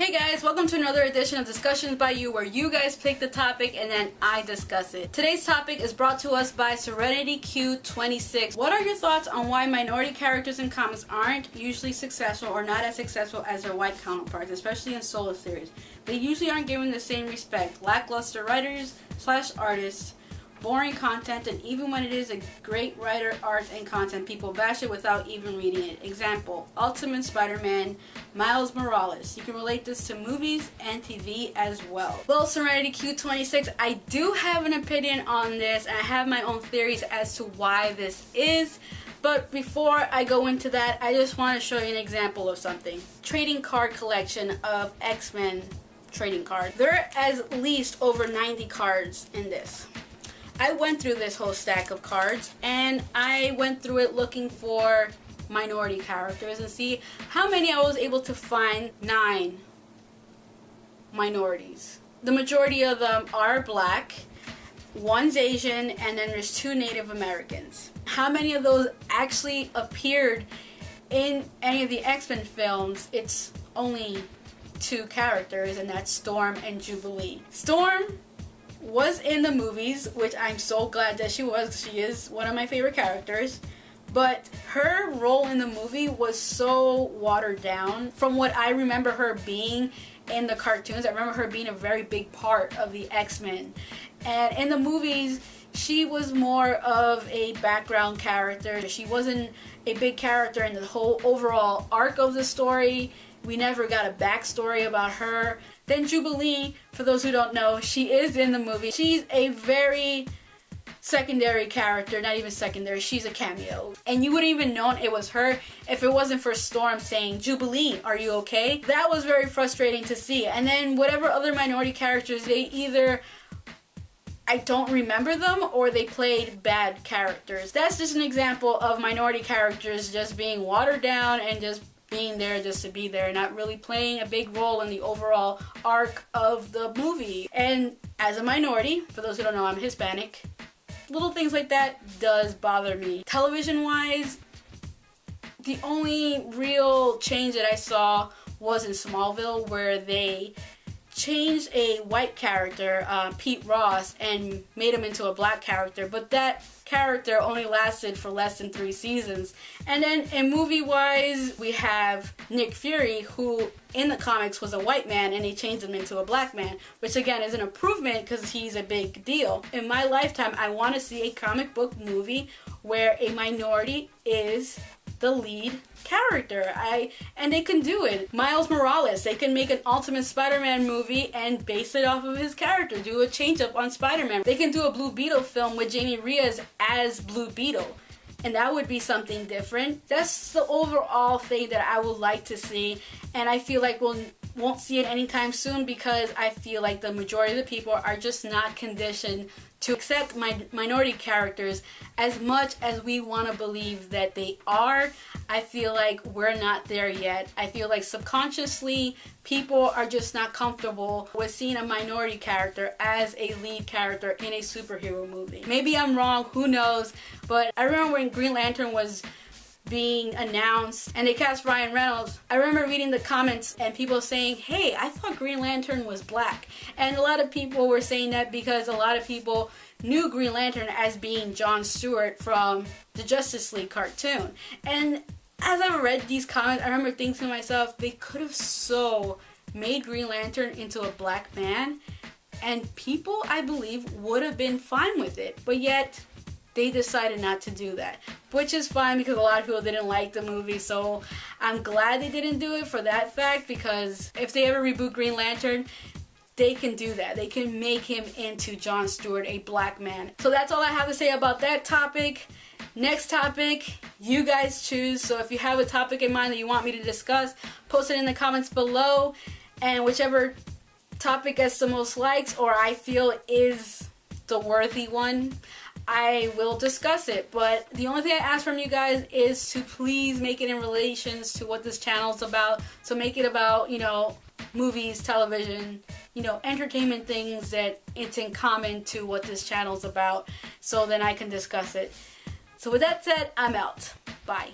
Hey guys, welcome to another edition of Discussions by You, where you guys pick the topic and then I discuss it. Today's topic is brought to us by Serenity Q26. What are your thoughts on why minority characters in comics aren't usually successful or not as successful as their white counterparts, especially in solo series? They usually aren't given the same respect. Lackluster writers/artists, boring content, and even when it is a great writer, art, and content, people bash it without even reading it. Example, Ultimate Spider-Man, Miles Morales. You can relate this to movies and TV as well. Well, Serenity Q26, I do have an opinion on this, and I have my own theories as to why this is. But before I go into that, I just want to show you an example of something. Trading card collection of X-Men trading cards. There are at least over 90 cards in this. I went through this whole stack of cards and I went through it looking for minority characters and see how many I was able to find. 9 minorities. The majority of them are black, one's Asian, and then there's 2 Native Americans. How many of those actually appeared in any of the X-Men films? It's only 2 characters, and that's Storm and Jubilee. Storm was in the movies, which I'm so glad that she was. She is one of my favorite characters. But her role in the movie was so watered down from what I remember her being in the cartoons. I remember her being a very big part of the X-Men. And in the movies, she was more of a background character. She wasn't a big character in the whole overall arc of the story. We never got a backstory about her. Then Jubilee, for those who don't know, she is in the movie. She's a very secondary character, not even secondary, she's a cameo. And you wouldn't even know it was her if it wasn't for Storm saying, "Jubilee, are you okay?" That was very frustrating to see. And then whatever other minority characters, they either, I don't remember them, or they played bad characters. That's just an example of minority characters just being watered down and just being there just to be there, not really playing a big role in the overall arc of the movie. And as a minority, for those who don't know, I'm Hispanic, little things like that does bother me. Television wise, the only real change that I saw was in Smallville, where they changed a white character, Pete Ross, and made him into a black character, but that character only lasted for less than 3 seasons. And then in movie wise, we have Nick Fury, who in the comics was a white man, and they changed him into a black man, which again is an improvement because he's a big deal. In my lifetime, I want to see a comic book movie where a minority is the lead character. And they can do it. Miles Morales, they can make an Ultimate Spider-Man movie and base it off of his character, do a change up on Spider-Man. They can do a Blue Beetle film with Jamie Reyes as Blue Beetle, and that would be something different. That's the overall thing that I would like to see, and I feel like we won't see it anytime soon because I feel like the majority of the people are just not conditioned to accept minority characters as much as we want to believe that they are. I feel like we're not there yet. I feel like subconsciously people are just not comfortable with seeing a minority character as a lead character in a superhero movie. Maybe I'm wrong, who knows, but I remember when Green Lantern was being announced and they cast Ryan Reynolds, I remember reading the comments and people saying, "Hey, I thought Green Lantern was black." And a lot of people were saying that because a lot of people knew Green Lantern as being Jon Stewart from the Justice League cartoon. And as I read these comments, I remember thinking to myself, they could have so made Green Lantern into a black man and people, I believe, would have been fine with it. But yet they decided not to do that, which is fine because a lot of people didn't like the movie, so I'm glad they didn't do it for that fact, because if they ever reboot Green Lantern, they can do that. They can make him into Jon Stewart, a black man. So that's all I have to say about that topic. Next topic, you guys choose. So if you have a topic in mind that you want me to discuss, post it in the comments below, and whichever topic gets the most likes or I feel is the worthy one, I will discuss it. But the only thing I ask from you guys is to please make it in relations to what this channel is about. So make it about, movies, television, entertainment things that it's in common to what this channel is about, so then I can discuss it. So with that said, I'm out. Bye.